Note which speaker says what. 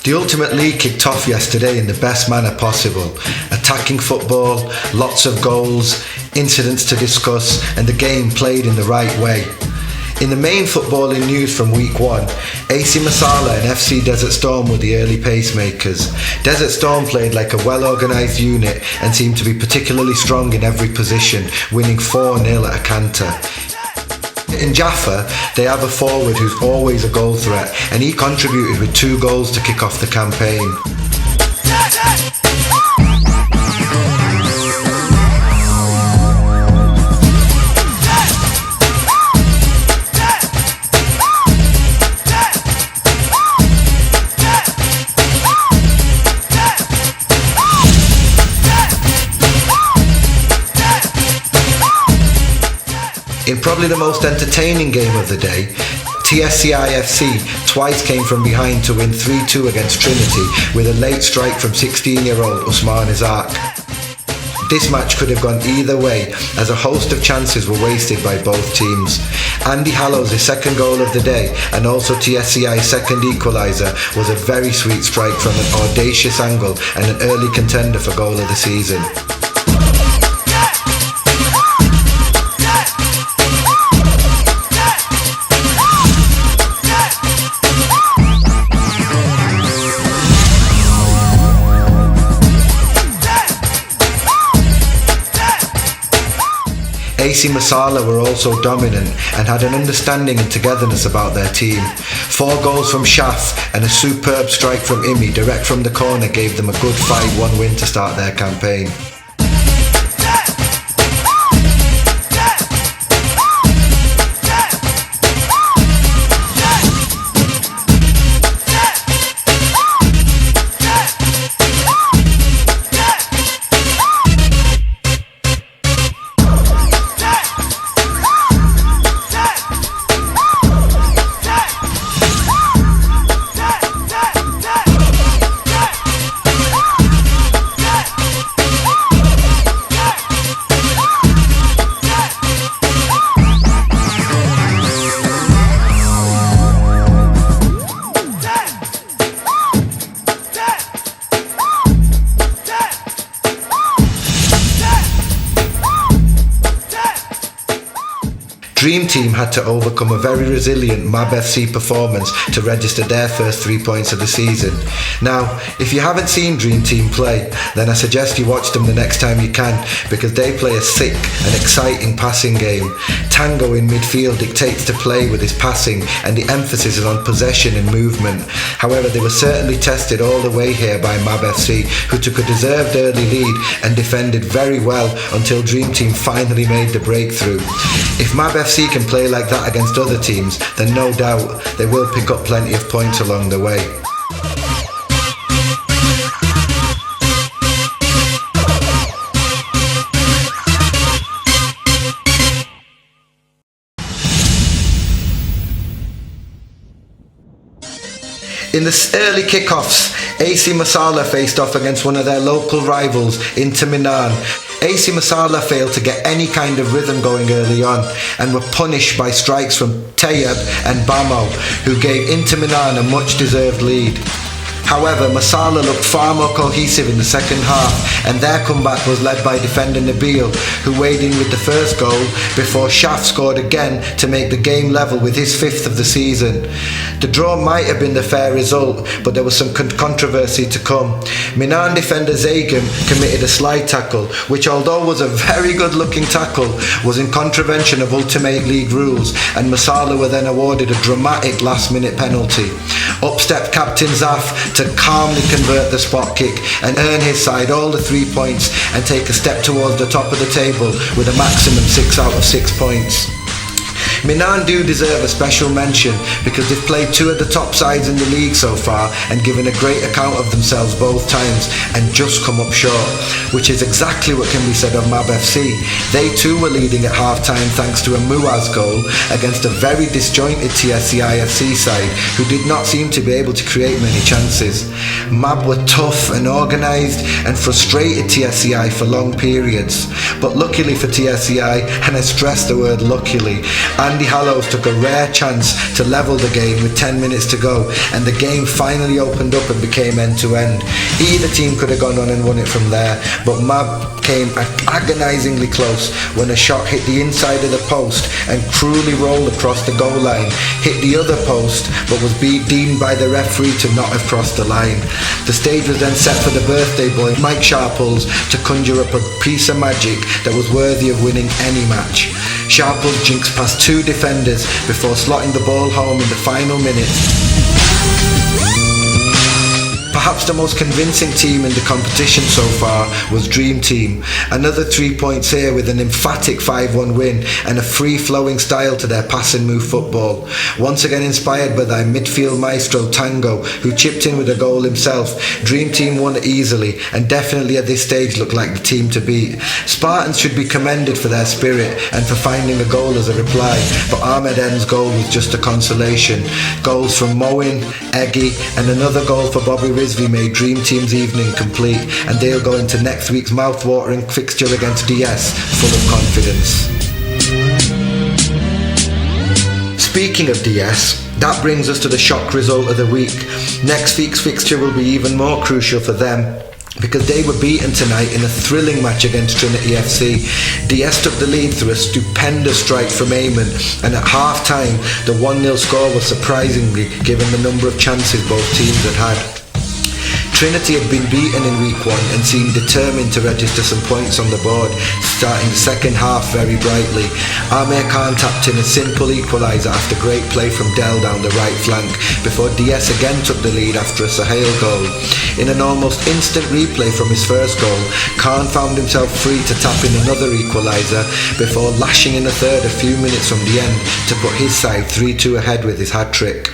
Speaker 1: The Ultimate League kicked off yesterday in the best manner possible. Attacking football, lots of goals, incidents to discuss, and the game played in the right way. In the main footballing news from week 1, AC Masala and FC Desert Storm were the early pacemakers. Desert Storm played like a well-organised unit and seemed to be particularly strong in every position, winning 4-0 at a canter. In Jaffa, they have a forward who's always a goal threat, and he contributed with 2 goals to kick off the campaign. In probably the most entertaining game of the day, TSCI FC twice came from behind to win 3-2 against Trinity with a late strike from 16-year-old Usman Isaac. This match could have gone either way, as a host of chances were wasted by both teams. Andy Hallow's second goal of the day, and also TSCI's second equaliser, was a very sweet strike from an audacious angle and an early contender for goal of the season. AC Masala were also dominant and had an understanding and togetherness about their team. 4 goals from Shaf and a superb strike from Imi direct from the corner gave them a good 5-1 win to start their campaign. Dream Team had to overcome a very resilient MAB FC performance to register their first 3 points of the season. Now, if you haven't seen Dream Team play, then I suggest you watch them the next time you can, because they play a sick and exciting passing game. Tango in midfield dictates the play with his passing, and the emphasis is on possession and movement. However, they were certainly tested all the way here by MAB FC, who took a deserved early lead and defended very well until Dream Team finally made the breakthrough. If MAB FC can play like that against other teams, then no doubt they will pick up plenty of points along the way. In the early kickoffs, AC Masala faced off against one of their local rivals, Inter Milan. AC Masala failed to get any kind of rhythm going early on and were punished by strikes from Tayyab and Bamo, who gave Inter Milan a much deserved lead. However, Masala looked far more cohesive in the second half, and their comeback was led by defender Nabil, who weighed in with the first goal before Shaf scored again to make the game level with his 5th of the season. The draw might have been the fair result, but there was some controversy to come. Milan defender Zagam committed a slide tackle, which, although was a very good looking tackle, was in contravention of Ultim8 League rules, and Masala were then awarded a dramatic last minute penalty. Up stepped captain Zaf to calmly convert the spot kick and earn his side all the 3 points and take a step towards the top of the table with a maximum 6 out of 6 points. Milan do deserve a special mention because they've played 2 of the top sides in the league so far and given a great account of themselves both times and just come up short, which is exactly what can be said of MAB FC. They too were leading at half-time thanks to a Muaz goal against a very disjointed TSCI FC side who did not seem to be able to create many chances. MAB were tough and organised and frustrated TSCI for long periods, but luckily for TSCI, and I stress the word luckily, Andy Hallows took a rare chance to level the game with 10 minutes to go, and the game finally opened up and became end-to-end. Either team could have gone on and won it from there, but Mab came agonisingly close when a shot hit the inside of the post and cruelly rolled across the goal line, hit the other post, but was deemed by the referee to not have crossed the line. The stage was then set for the birthday boy, Mike Sharples, to conjure up a piece of magic that was worthy of winning any match. Sharples jinxed past two defenders before slotting the ball home in the final minutes. Perhaps the most convincing team in the competition so far was Dream Team. Another 3 points here with an emphatic 5-1 win and a free-flowing style to their pass and move football. Once again inspired by their midfield maestro Tango, who chipped in with a goal himself, Dream Team won easily and definitely at this stage looked like the team to beat. Spartans should be commended for their spirit and for finding a goal as a reply, but Ahmed M's goal was just a consolation. Goals from Moen, Eggy and another goal for Bobby Rizvi made Dream Team's evening complete, and they'll go into next week's mouth-watering fixture against DS full of confidence. Speaking of DS, that brings us to the shock result of the week. Next week's fixture will be even more crucial for them, because they were beaten tonight in a thrilling match against Trinity FC. DS took the lead through a stupendous strike from Eamon, and at half-time the 1-0 score was surprisingly given the number of chances both teams had had. Trinity had been beaten in week 1 and seemed determined to register some points on the board, starting the second half very brightly. Amir Khan tapped in a simple equaliser after great play from Dell down the right flank, before DS again took the lead after a Sahel goal. In an almost instant replay from his first goal, Khan found himself free to tap in another equaliser, before lashing in a third a few minutes from the end to put his side 3-2 ahead with his hat-trick.